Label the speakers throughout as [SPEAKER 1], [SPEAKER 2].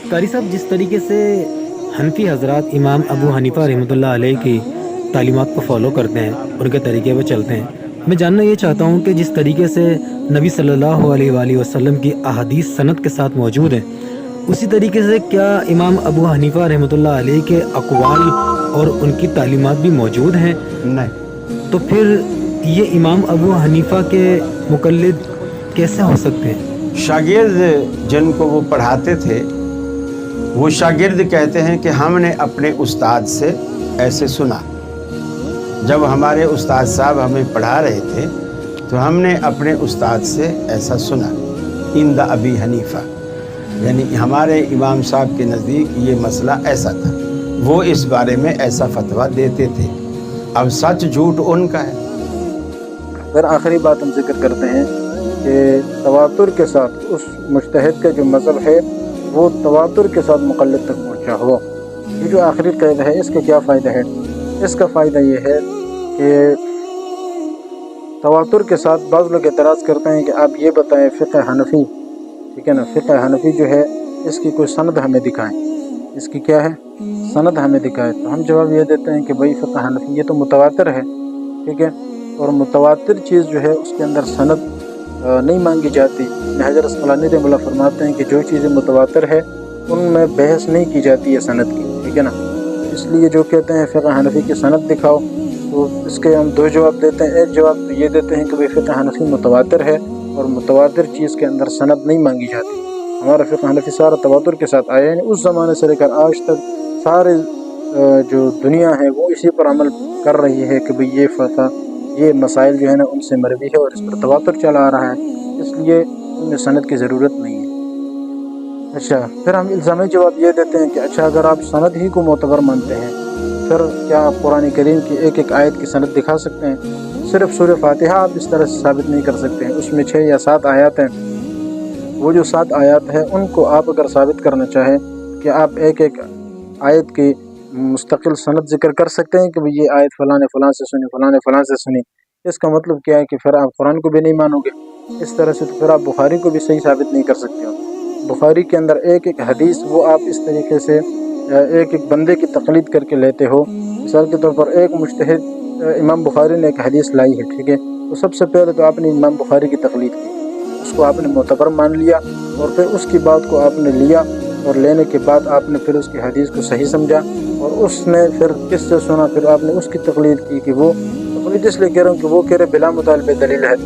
[SPEAKER 1] कारी साहब, जिस तरीके से हनफी हजरात इमाम अबू हनीफा रहमतुल्लाह अलैह की तालीमात को फॉलो करते हैं, उनके तरीके पर चलते हैं, मैं जानना ये चाहता हूँ कि जिस तरीके से नबी सल्लल्लाहु अलैहि वसल्लम की अहादीस सनद के साथ मौजूद हैं, उसी तरीके से क्या इमाम अबू हनीफा रहमतुल्लाह अलैह के अक़वाल और उनकी तालीमात भी मौजूद हैं?
[SPEAKER 2] नहीं,
[SPEAKER 1] तो फिर ये इमाम अबू हनीफा के मुक़ल्लिद कैसे हो सकते हैं?
[SPEAKER 2] शागिर्द जिनको वो पढ़ाते थे, वो शागिर्द कहते हैं कि हमने अपने उस्ताद से ऐसे सुना। जब हमारे उस्ताद साहब हमें पढ़ा रहे थे तो हमने अपने उस्ताद से ऐसा सुना, इंद अबी हनीफा, यानी हमारे इमाम साहब के नज़दीक ये मसला ऐसा था, वो इस बारे में ऐसा फतवा देते थे। अब सच झूठ उनका है।
[SPEAKER 3] फिर आखिरी बात हम जिक्र करते हैं कि तवातुर के साथ उस मुज्तहिद का जो मज़हब है वो तवातुर के साथ मुक़ल्लिद तक पहुँचा हो। ये जो आखिरी क़ैद है, इसका क्या फ़ायदा है? इसका फ़ायदा ये है कि तवातुर के साथ बाज़ लोग एतराज़ करते हैं कि आप ये बताएं फ़िक़्ह हनफ़ी, ठीक है ना, फ़िक़्ह हनफ़ी जो है इसकी कोई सनद हमें दिखाएं, इसकी क्या है सनद हमें दिखाएं। तो हम जवाब ये देते हैं कि भाई फ़िक़्ह हनफ़ी ये तो मुतवातिर है, ठीक है, और मुतवातिर चीज़ जो है उसके अंदर सनद नहीं मांगी जाती। हज़रत अस्क़लानी रहमतुल्लाह फरमाते हैं कि जो चीज़ें मुतवातिर है उनमें बहस नहीं की जाती है सनद की, ठीक है ना। इसलिए जो कहते हैं फ़िक़्ह हनफ़ी की सनद दिखाओ, तो इसके हम दो जवाब देते हैं। एक जवाब तो ये देते हैं कि भाई फ़िक़्ह हनफ़ी मुतवातिर है और मुतवातिर चीज़ के अंदर सनद नहीं मांगी जाती। हमारा फ़िक़्ह हनफ़ी सारा तवातुर के साथ आया, यानी उस ज़माने से लेकर आज तक सारे जो दुनिया है वो इसी पर अमल कर रही है कि भाई ये फ़िक़्ह ये मसाइल जो है ना उनसे मरवी है और इस पर तवातुर चला आ रहा है, इसलिए उनमें सनद की ज़रूरत नहीं है। अच्छा, फिर हम इल्ज़ामी जवाब ये देते हैं कि अच्छा अगर आप सनद ही को मोतबर मानते हैं फिर क्या आप कुरान करीम की एक एक आयत की सनद दिखा सकते हैं? सिर्फ सूरह फातिहा आप इस तरह से साबित नहीं कर सकते हैं, उसमें 6 या 7 आयत हैं। वो जो 7 आयत है उनको आप अगर साबित करना चाहें कि आप एक एक आयत की मुस्तकिल सनद ज़िक्र कर सकते हैं कि भाई ये आयत फ़लाँ ने फ़लाँ से सुनी, फ़लाँ ने फ़लाँ से सुनी, इसका मतलब क्या है कि फिर आप कुरान को भी नहीं मानोगे। इस तरह से तो फिर आप बुखारी को भी सही साबित नहीं कर सकते हो। बुखारी के अंदर एक एक हदीस वो आप इस तरीके से एक एक बंदे की तक़लीद करके लेते हो। मिसाल के तौर पर एक मुज्तहिद इमाम बुखारी ने एक हदीस लाई है, ठीक है, तो सबसे पहले तो आपने इमाम बुखारी की तक़लीद की, उसको आपने मोतबर मान लिया और फिर उसकी बात को आपने लिया और लेने के बाद आपने फिर उसकी हदीस को सही समझा और उसने फिर किससे सुना, फिर आपने उसकी तक़लीद की कि वो तक़लीद इसलिए कह रहा हूँ कि वो कह रहे बिला मुतालिबे दलील है।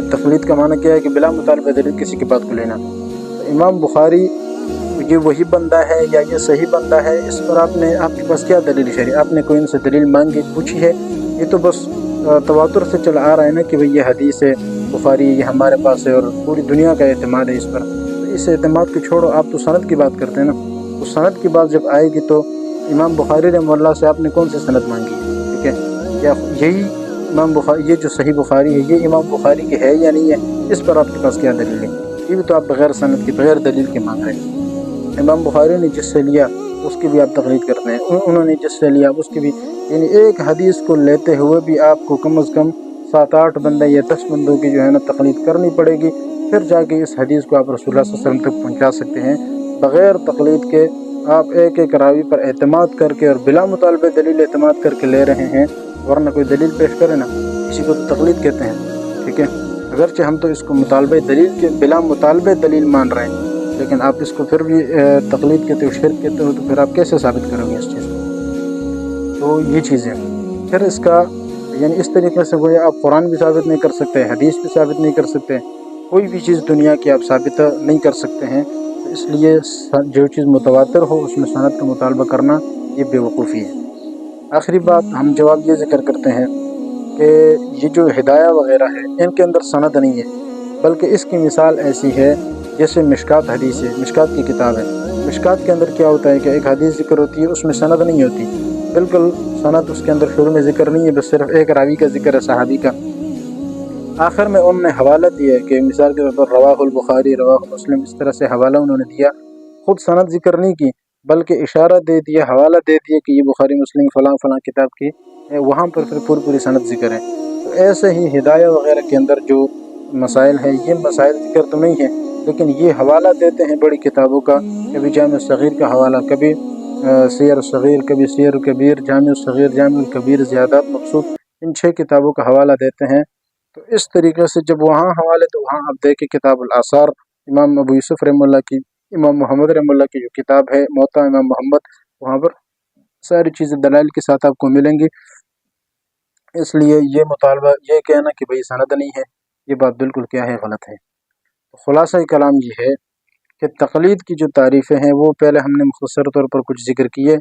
[SPEAKER 3] तक़लीद का माना क्या है कि बिला मुतालिबे दलील किसी की बात को लेना। तो इमाम बुखारी ये वही बंदा है या ये सही बंदा है, इस पर आपके पास क्या दलील शरई? आपने कोई इनसे दलील मांगी पूछी है? ये तो बस तवातुर से चला आ रहा है ना कि भाई ये हदीस है बुखारी, ये हमारे पास है और पूरी दुनिया का एतमाद है इस पर। तो इस एतमाद को छोड़ो, आप तो सनद की बात करते हैं ना, तो सनद की बात जब आएगी तो इमाम बुखारी रहमतुल्लाह से आपने कौन सी सनद मांगी है? ठीक है, या यही इमाम बुखारी, ये जो सही बुखारी है ये इमाम बुखारी की है या नहीं है, इस पर आपके पास क्या दलील है? ये भी तो आप बग़ैर सनद की बग़ैर दलील के मांग रहे हैं। इमाम बुखारी ने जिससे लिया उसकी भी आप तक़लीद करते हैं, उन्होंने जिससे लिया उसकी भी, यानी एक हदीस को लेते हुए भी आपको कम अज़ कम 7-8 बंदे या 10 बंदों की जो है ना तक़लीद करनी पड़ेगी, फिर जाके इस हदीस को आप रसूलुल्लाह सल्लल्लाहु अलैहि वसल्लम तक पहुँचा सकते हैं। बग़ैर तक़लीद के आप एक एक रावी पर एतमाद करके और बिला मुतालिबे दलील एतमाद करके ले रहे हैं, वरना कोई दलील पेश करे ना, इसी को तो तक़लीद कहते हैं। ठीक है, अगरचे हम तो इसको मुतालिबे दलील के बिला मुतालिबे दलील मान रहे हैं, लेकिन आप इसको फिर भी तक़लीद कहते हो, शिर्क कहते हो, तो फिर आप कैसे साबित करोगे इस चीज़ को? तो ये चीज़ें फिर इसका यानी इस तरीके से वो आप कुरान भी साबित नहीं कर सकते, हदीस भी साबित नहीं कर सकते, कोई भी चीज़ दुनिया की आप साबित नहीं कर सकते हैं। तो इसलिए जो चीज़ मुतवातिर हो उसमें सनद का मुतालबा करना ये बेवकूफ़ी है। आखिरी बात हम जवाब ये ज़िक्र करते हैं कि ये जो हिदाया वग़ैरह है इनके अंदर सनद नहीं है, बल्कि इसकी मिसाल ऐसी है जैसे मिशकात हदीस है, मिशकात की किताब है। मिशकात के अंदर क्या होता है कि एक हदीस ज़िक्र होती है, उसमें सनद नहीं होती, बिल्कुल सनद उसके अंदर शुरू में ज़िक्र नहीं है, बस सिर्फ एक रावी का ज़िक्र है, सहाबी का। आखिर में उन्होंने हवाला दिया है कि मिसाल के तौर पर रवाहुल बुखारी, रवाहुल मुस्लिम, इस तरह से हवाला उन्होंने दिया, ख़ुद सनद ज़िक्र नहीं की, बल्कि इशारा दे दिया, हवाला दे दिया कि ये बुखारी मुस्लिम फ़लाँ फ़लाँ किताब की, वहाँ पर फिर पूरी सनद ज़िक्र है। तो ऐसे ही हिदाया वग़ैरह के अंदर जो मसाइल हैं ये मसाइल ज़िक्र तो नहीं है, لیکن یہ حوالہ دیتے ہیں بڑی کتابوں کا، کبھی جامع الصغیر کا حوالہ، کبھی سیر الصغیر، کبھی سیر الکبیر، جامع الصغیر، جامع الکبیر، زیادات مقصود، ان 6 کتابوں کا حوالہ دیتے ہیں۔ تو اس طریقے سے جب وہاں حوالے، تو وہاں آپ دیکھیں کتاب الآثار امام ابو یوسف رحمہ اللہ کی، امام محمد رحمہ اللہ کی جو کتاب ہے موطا امام محمد، وہاں پر ساری چیزیں دلائل کے ساتھ آپ کو ملیں گی۔ اس لیے یہ مطالبہ، یہ کہنا کہ بھئی سند نہیں ہے، یہ بات بالکل کیا ہے، غلط ہے۔ خلاصہ کلام یہ ہے کہ تقلید کی جو تعریفیں ہیں وہ پہلے ہم نے مختصر طور پر کچھ ذکر کیے۔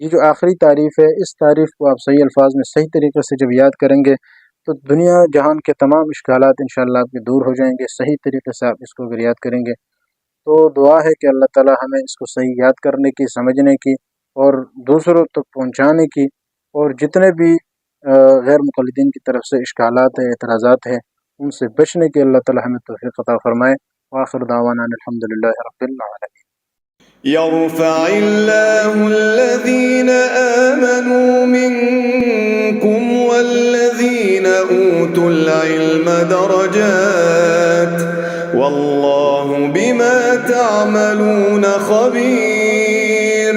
[SPEAKER 3] یہ جو آخری تعریف ہے، اس تعریف کو آپ صحیح الفاظ میں صحیح طریقے سے جب یاد کریں گے تو دنیا جہان کے تمام اشکالات انشاءاللہ آپ کے دور ہو جائیں گے، صحیح طریقے سے آپ اس کو اگر یاد کریں گے۔ تو دعا ہے کہ اللہ تعالی ہمیں اس کو صحیح یاد کرنے کی، سمجھنے کی اور دوسروں تک پہنچانے کی، اور جتنے بھی غیر مقلدین کی طرف سے اشکالات ہیں، اعتراضات ہیں، ان سے بچنے کی اللہ تعالی ہمیں توفیق عطا فرمائے۔ وآخر دعوانا الحمدللہ رب العالمین۔
[SPEAKER 4] يرفع الله الذين آمنوا منكم والذين أوتوا العلم درجات والله بما تعملون خبير۔